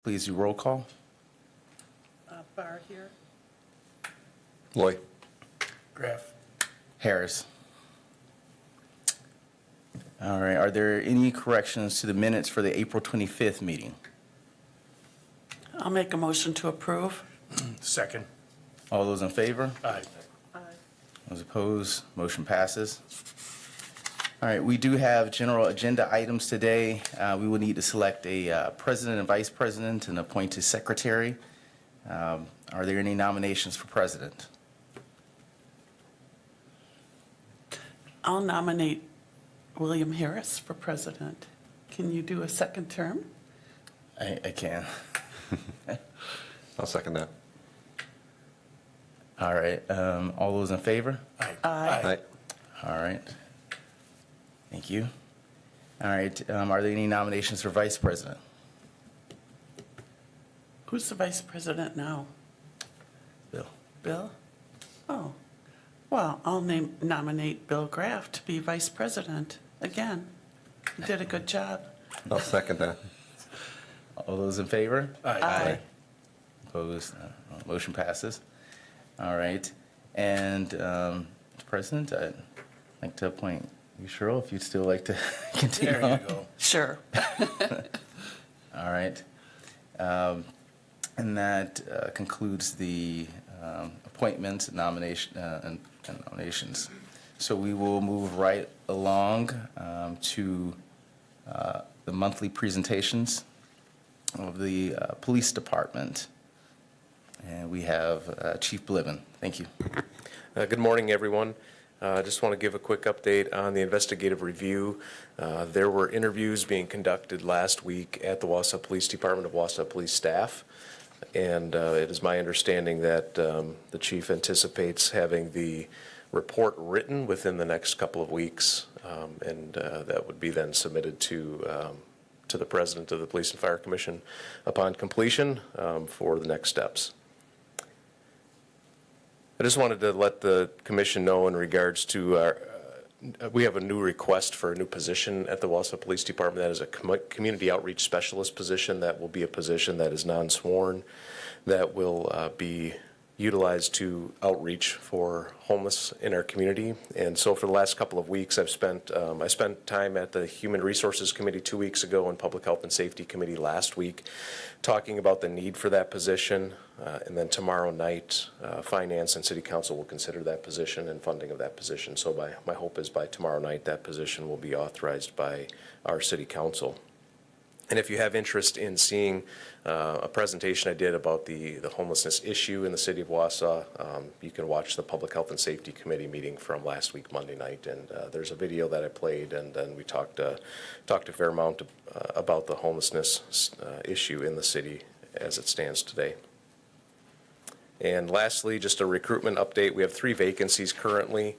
Please do roll call. Barr here. Loy. Graff. Harris. All right, are there any corrections to the minutes for the April 25th meeting? I'll make a motion to approve. Second. All those in favor? Aye. Aye. Those opposed? Motion passes. All right, we do have general agenda items today. We will need to select a president and vice president and appoint a secretary. Are there any nominations for president? I'll nominate William Harris for president. Can you do a second term? I can. I'll second that. All right, all those in favor? Aye. Aye. All right. Thank you. All right, are there any nominations for vice president? Who's the vice president now? Bill. Bill? Oh, well, I'll nominate Bill Graff to be vice president again. He did a good job. I'll second that. All those in favor? Aye. Opposed? Motion passes. All right. And President, I'd like to appoint you, Cheryl, if you'd still like to continue There on. you go. Sure. All right. And that concludes the appointments and nominations. So we will move right along to the monthly presentations of the police department. And we have Chief Bliven. Thank you. Good morning, everyone. I just want to give a quick update on the investigative review. There were interviews being conducted last week at the Wausau Police Department of Wausau Police staff, and it is my understanding that the chief anticipates having the report written within the next couple of weeks, and that would be then submitted to the president of the Police and Fire Commission upon completion for the next steps. I just wanted to let the commission know in regards to our, we have a new request for a new position at the Wausau Police Department. That is a community outreach specialist position. That will be a position that is non-sworn, that will be utilized to outreach for homeless in our community. And so for the last couple of weeks, I spent time at the Human Resources Committee 2 weeks ago and Public Health and Safety Committee last week, talking about the need for that position. And then tomorrow night, Finance and City Council will consider that position and funding of that position. So my hope is by tomorrow night, that position will be authorized by our City Council. And if you have interest in seeing a presentation I did about the homelessness issue in the city of Wausau, you can watch the Public Health and Safety Committee meeting from last week, Monday night. And there's a video that I played, and then we talked a fair amount about the homelessness issue in the city as it stands today. And lastly, just a recruitment update. We have 3 vacancies currently.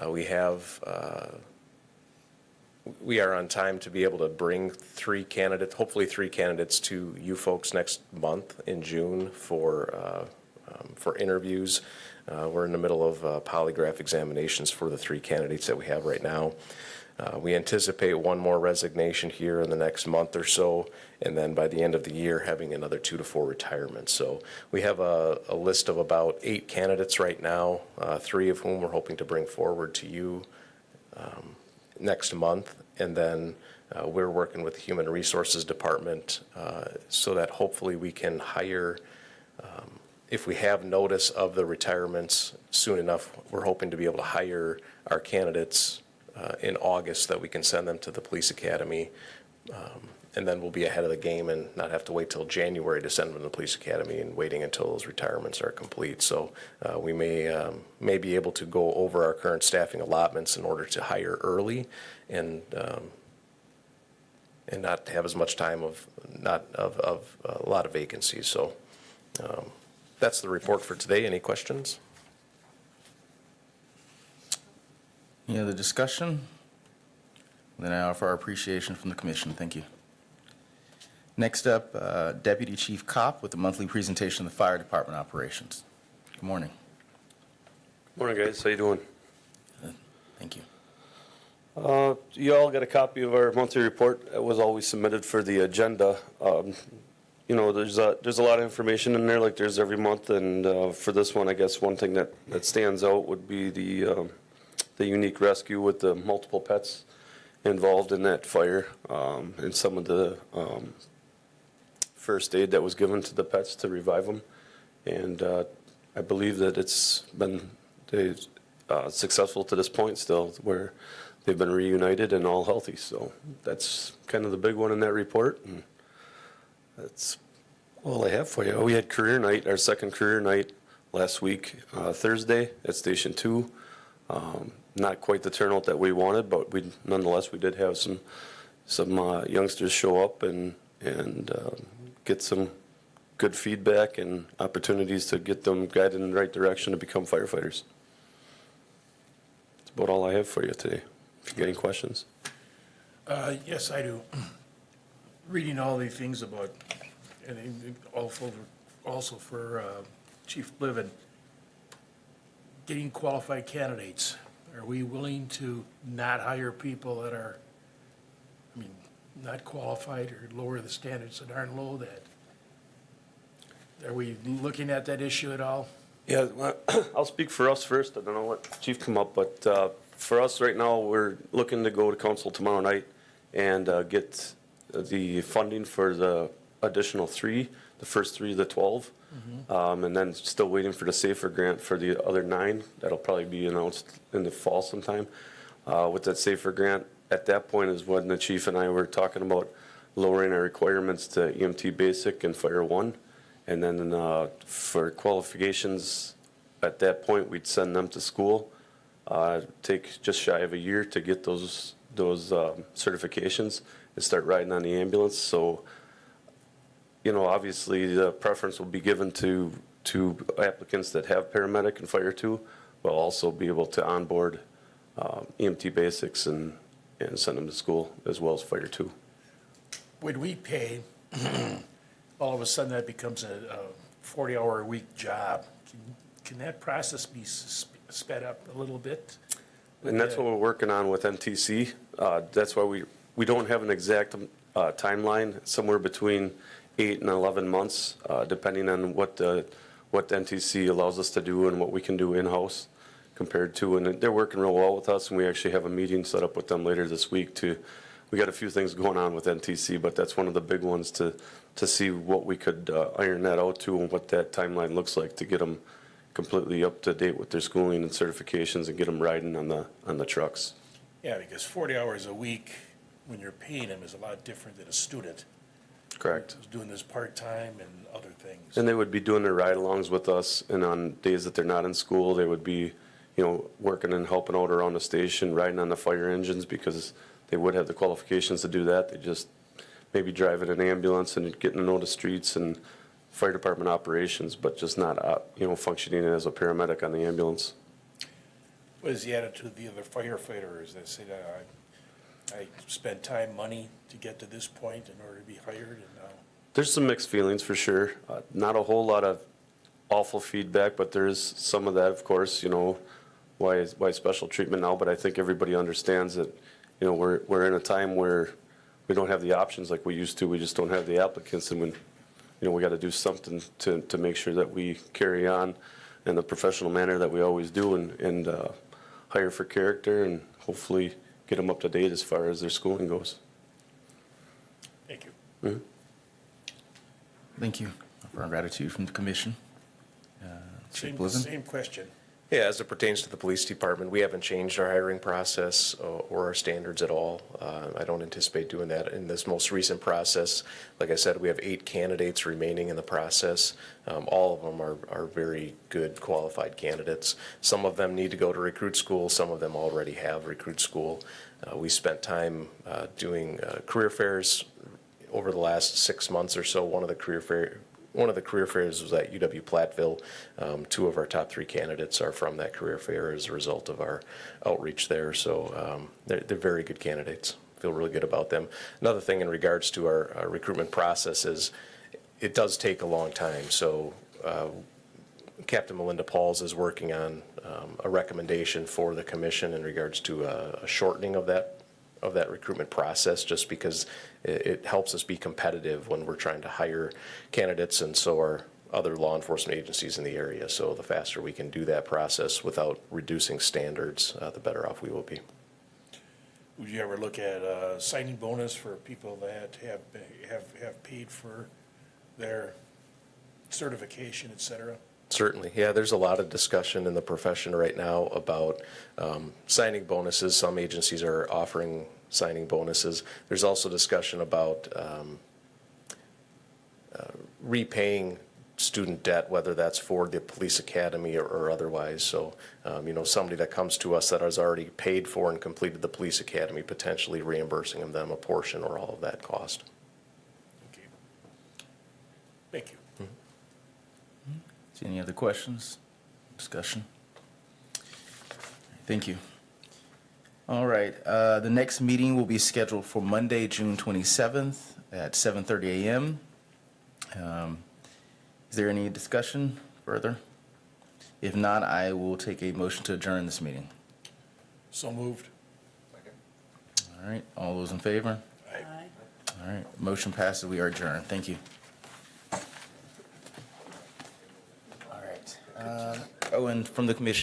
We are on time to be able to bring 3 candidates, hopefully 3 candidates, to you folks next month in June for interviews. We're in the middle of polygraph examinations for the 3 candidates that we have right now. We anticipate 1 more resignation here in the next month or so, and then by the end of the year having another 2 to 4 retirements. So we have a list of about 8 candidates right now, 3 of whom we're hoping to bring forward to you next month, and then we're working with the Human Resources Department so that hopefully we can hire, if we have notice of the retirements soon enough, we're hoping to be able to hire our candidates in August, that we can send them to the police academy, and then we'll be ahead of the game and not have to wait till January to send them to the police academy and waiting until those retirements are complete. So we may be able to go over our current staffing allotments in order to hire early and not have as much time of a lot of vacancies. So that's the report for today. Any questions? Any other discussion? Then I offer our appreciation from the commission. Thank you. Next up, Deputy Chief Kopp with the monthly presentation of the Fire Department operations. Good morning. Morning, guys. How you doing? Thank you. You all got a copy of our monthly report. It was always submitted for the agenda. you know, there's a lot of information in there like there's every month. And for this one, I guess one thing that stands out would be the unique rescue with the multiple pets involved in that fire, and some of the first aid that was given to the pets to revive them. And I believe that it's been successful to this point still, where they've been reunited and all healthy. So that's kind of the big one in that report. And that's all I have for you. We had career night, our second career night last week, Thursday at Station 2. Not quite the turnout that we wanted, but nonetheless we did have some youngsters show up and get some good feedback and opportunities to get them guided in the right direction to become firefighters. That's about all I have for you today. If you got any questions. Yes, I do. Reading all the things about, and also for Chief Bliven, getting qualified candidates. Are we willing to not hire people that are, not qualified, or lower the standards that aren't low that? Are we looking at that issue at all? Yeah, well, I'll speak for us first. I don't know what Chief come up, but for us right now, we're looking to go to council tomorrow night and get the funding for the additional 3, the first 3 of the 12. And then still waiting for the SAFER grant for the other 9. That'll probably be announced in the fall sometime. With that SAFER grant, at that point is when the chief and I were talking about lowering our requirements to EMT Basic and Fire 1. And then for qualifications, at that point, we'd send them to school. Take just shy of a year to get those certifications and start riding on the ambulance. So, you know, obviously the preference will be given to applicants that have paramedic and Fire 2. We'll also be able to onboard EMT Basics and send them to school as well as Fire 2. Would we pay, all of a sudden that becomes a 40-hour-a-week job? Can that process be sped up a little bit? And that's what we're working on with NTC. That's why we don't have an exact timeline, somewhere between 8 and 11 months, depending on what the NTC allows us to do and what we can do in-house compared to, and they're working real well with us, and we actually have a meeting set up with them later this week we got a few things going on with NTC, but that's one of the big ones to see what we could iron that out to and what that timeline looks like to get them completely up to date with their schooling and certifications and get them riding on the trucks. Yeah, because 40 hours a week, when you're paying them, is a lot different than a student Correct. who's doing this part-time and other things. And they would be doing their ride-alongs with us, and on days that they're not in school, they would be, you know, working and helping out around the station, riding on the fire engines, because they would have the qualifications to do that. They just maybe driving an ambulance and getting to know the streets and fire department operations, but just not, you know, functioning as a paramedic on the ambulance. What is the attitude of the other firefighters that say that I spent time, money to get to this point in order to be hired, and now? There's some mixed feelings for sure. Not a whole lot of awful feedback, but there is some of that, of course, you know, why special treatment now, but I think everybody understands that, you know, we're in a time where we don't have the options like we used to. We just don't have the applicants, and when, you know, we got to do something to make sure that we carry on in the professional manner that we always do, and hire for character and hopefully get them up to date as far as their schooling goes. Thank you. Mm-hmm. Thank you for our gratitude from the commission. Chief Bliven? Same question. Yeah, as it pertains to the police department, we haven't changed our hiring process or our standards at all. I don't anticipate doing that in this most recent process. Like I said, we have 8 candidates remaining in the process. All of them are very good qualified candidates. Some of them need to go to recruit school. Some of them already have recruit school. We spent time doing career fairs over the last 6 months or so. One of the career fairs was at UW-Platteville. 2 of our top 3 candidates are from that career fair as a result of our outreach there. So they're very good candidates. Feel really good about them. Another thing in regards to our recruitment process is it does take a long time. So Captain Melinda Pauls is working on a recommendation for the commission in regards to a shortening of that of that recruitment process, just because it helps us be competitive when we're trying to hire candidates, and so are other law enforcement agencies in the area. So the faster we can do that process without reducing standards, the better off we will be. Would you ever look at a signing bonus for people that have paid for their certification, et cetera? Certainly, yeah, there's a lot of discussion in the profession right now about signing bonuses. Some agencies are offering signing bonuses. There's also discussion about repaying student debt, whether that's for the police academy or otherwise. So, somebody that comes to us that has already paid for and completed the police academy, potentially reimbursing them a portion or all of that cost. Okay. Thank you. Any other questions, discussion? Thank you. All right, the next meeting will be scheduled for Monday, June 27th at 7:30 a.m. Is there any discussion further? If not, I will take a motion to adjourn this meeting. So moved. All right, all those in favor? Aye. All right, motion passes, we are adjourned. Thank you. All right. And from the commission.